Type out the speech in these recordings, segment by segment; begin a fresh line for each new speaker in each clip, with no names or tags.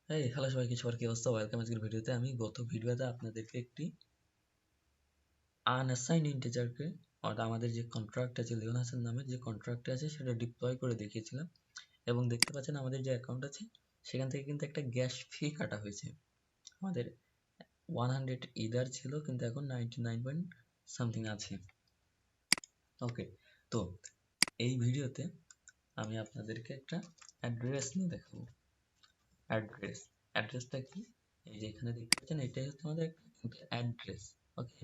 Hello সবাইকে, সবার কি অবস্থা? ওয়েলকাম আজকের ভিডিওতে। আমি গত ভিডিওতে আপনাদেরকে একটি আনঅ্যাসাইন্ড ইন্টিজারকে অর্থাৎ আমাদের যে কন্ট্রাক্ট আছে, লিওন হাসান নামের যে কন্ট্রাক্ট আছে সেটা ডিপ্লয় করে দেখিয়েছিলাম এবং দেখতে পাচ্ছেন আমাদের যে অ্যাকাউন্ট আছে সেখান থেকে কিন্তু একটা গ্যাস ফি কাটা হয়েছে। আমাদের 100 ইদার ছিল কিন্তু এখন 99 পয়েন্ট সামথিং আছে। ওকে, তো এই ভিডিওতে আমি আপনাদেরকে একটা অ্যাড্রেস নিয়ে দেখাবো। অ্যাড্রেসটা কি? এই যে এখানে দেখতে পাচ্ছেন, এটাই হচ্ছে আমাদের একটা অ্যাড্রেস। ওকে,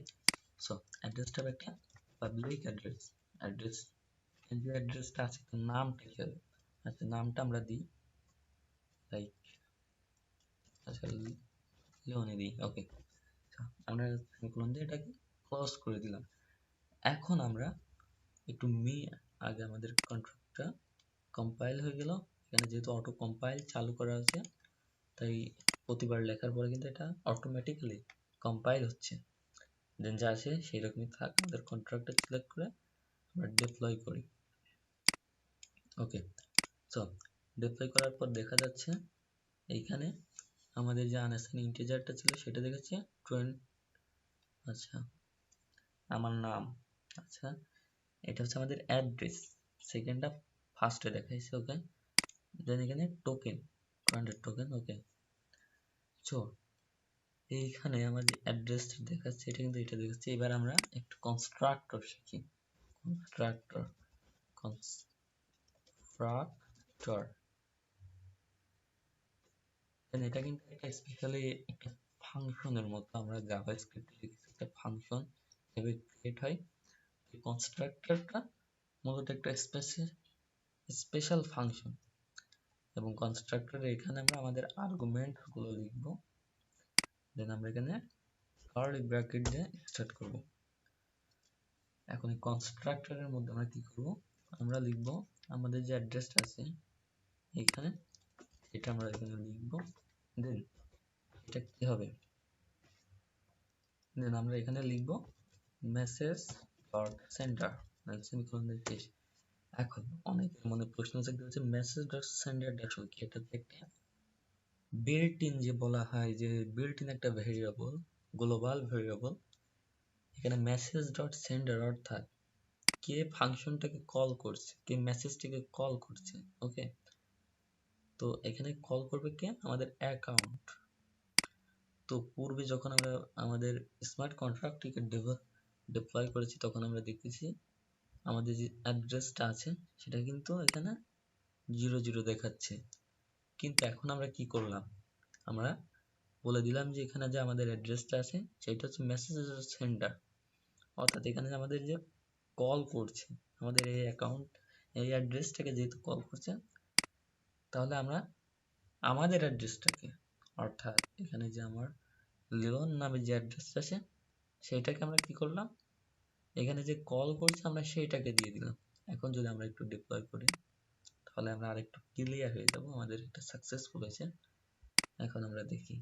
সো অ্যাড্রেসটা একটা পাবলিক অ্যাড্রেস এই যে অ্যাড্রেসটা আছে তার নামটা কি হবে? আচ্ছা, নামটা আমরা দিই লাইক, আচ্ছা লিওনে দিই। ওকে, আমরা সেমিকোলন দিয়ে এটাকে ক্লোজ করে দিলাম। এখন আমরা একটু আগে আমাদের কন্ট্রাক্টটা কম্পাইল হয়ে গেল। এখানে যেহেতু অটো কম্পাইল চালু করা আছে তাই প্রতিবার লেখার পরে কিন্তু এটা অটোমেটিক্যালি কম্পাইল হচ্ছে। দেন যা আসে সেই রকমই থাক। আমাদের কন্ট্রাক্টটা সিলেক্ট করে আমরা ডিপ্লয় করি। ওকে, সো ডিপ্লয় করার পর দেখা যাচ্ছে এইখানে আমাদের যে আনঅ্যাসাইন ইন্টিজারটা ছিল সেটা দেখাচ্ছে 20। আচ্ছা, আমার নাম, আচ্ছা এটা হচ্ছে আমাদের অ্যাড্রেস, সেকেন্ডটা ফার্স্টে দেখাইছে। ওকে, দেন এখানে টোকেন 200 টোকেন। ওকে, সো এইখানে আমার যে অ্যাড্রেসটা দেখাচ্ছে এটা কিন্তু এটা দেখাচ্ছে। এবার আমরা একটু কনস্ট্রাক্টর শিখি। কনস্ট্রাক্টর এটা কিন্তু একটা স্পেশালি একটা ফাংশনের মতো। আমরা জাভাস্ক্রিপ্টে লিখেছি একটা ফাংশন এভাবে ক্রিয়েট হয়। এই কনস্ট্রাক্টরটা মূলত একটা স্পেশাল ফাংশন এবং কনস্ট্রাক্টরে এখানে আমরা আমাদের আর্গুমেন্ট গুলো লিখবো। দেন আমরা এখানে কার্লি ব্র্যাকেট দিয়ে স্টার্ট করব। এখন এই কনস্ট্রাক্টরের মধ্যে আমরা কি করব? আমরা লিখব আমাদের যে অ্যাড্রেসটা আছে এখানে, এটা আমরা এখানে লিখব। দেন এটা কি হবে? দেন আমরা এখানে লিখব মেসেজ ডট সেন্ডার সেমিকোলন দিয়ে শেষ। এখন অনেকের মনে প্রশ্ন জাগছে মেসেজ ডট সেন্ডার আসলে কি? এটা একটা বিল্ট ইন, যে বলা হয় যে বিল্ট ইন একটা ভেরিয়েবল, গ্লোবাল ভেরিয়েবল। এখানে মেসেজ ডট সেন্ডার অর্থাৎ কে ফাংশনটাকে কল করছে, কে মেসেজটাকে কল করছে। ওকে, তো এখানে কল করবে কে? আমাদের অ্যাকাউন্ট। তো পূর্বে যখন আমরা আমাদের স্মার্ট কন্ট্রাক্টটিকে ডিপ্লয় করেছি তখন আমরা দেখেছি আমাদের যে অ্যাড্রেসটা আছে সেটা কিন্তু এখানে 00 দেখাচ্ছে। কিন্তু এখন আমরা কি করলাম? আমরা বলে দিলাম যে এখানে যে আমাদের অ্যাড্রেসটা আছে সেটা হচ্ছে মেসেজ সেন্ডার, অর্থাৎ এখানে যে আমাদের যে কল করছে আমাদের এই অ্যাকাউন্ট, এই অ্যাড্রেসটাকে যেহেতু কল করছে, তাহলে আমরা আমাদের অ্যাড্রেসটাকে অর্থাৎ এখানে যে আমার লিওন নামে যে অ্যাড্রেসটা আছে সেইটাকে আমরা কি করলাম? এখানে যে কল করছে আমরা সেইটাকে দিয়ে দিলাম। এখন যদি আমরা একটু ডিপ্লয় করি তাহলে আমরা আরেকটু ক্লিয়ার হয়ে যাব। আমাদের এটা সাকসেসফুল হয়েছে। এখন আমরা দেখি,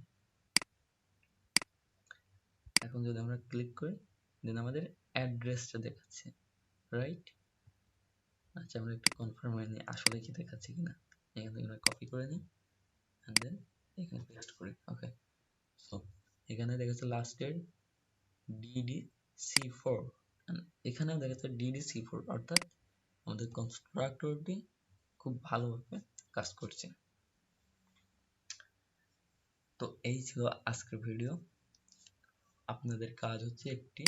এখন যদি আমরা ক্লিক করি দেন আমাদের অ্যাড্রেসটা দেখাচ্ছে, রাইট? আচ্ছা, আমরা একটু কনফার্ম হয়ে নিই আসলে কি দেখাচ্ছে কিনা। এখান থেকে আমরা কপি করে নিই এন্ড দেন এখানে পেস্ট করি। ওকে, সো এখানে দেখাচ্ছে লাস্টের DD-C4, এখানেও দেখাচ্ছে DD-C4, অর্থাৎ আমাদের কনস্ট্রাক্টরটি খুব ভালোভাবে কাজ করছে। তো এই ছিল আজকের ভিডিও। আপনাদের কাজ হচ্ছে একটি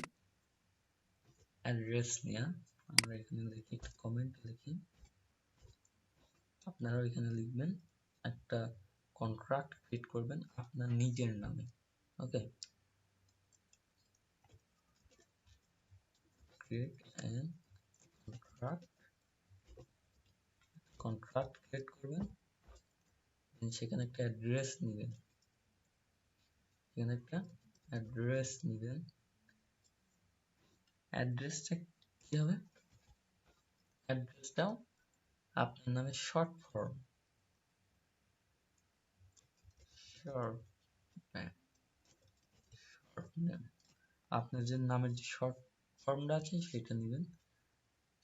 অ্যাড্রেস নেওয়া। আমরা এখানে লিখি, একটা কমেন্ট লিখি, আপনারাও এখানে লিখবেন, একটা কন্ট্রাক্ট ক্রিয়েট করবেন আপনার নিজের নামে। ওকে, ক্রিয়েট এন্ড কন্ট্রাক্ট ক্রিয়েট করবেন। সেখানে একটা অ্যাড্রেস নেবেন, এখানে একটা অ্যাড্রেস নেবেন। অ্যাড্রেসটা কি হবে? অ্যাড্রেসটাও আপনার নামে শর্ট ফর্ম, আপনার যে নামের যে শর্ট ফর্মটা আছে সেটা নেবেন।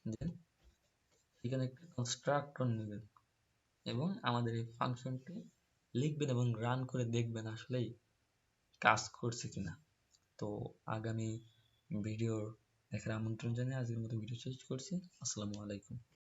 দেন এখানে একটা কনস্ট্রাক্টর নেবেন এবং আমাদের এই ফাংশনটি লিখবেন এবং রান করে দেখবেন আসলেই কাজ করছে কিনা। তো আগামী ভিডিও দেখার আমন্ত্রণ জানিয়ে আজকের মতো ভিডিও শেষ করছি। আসসালামু আলাইকুম।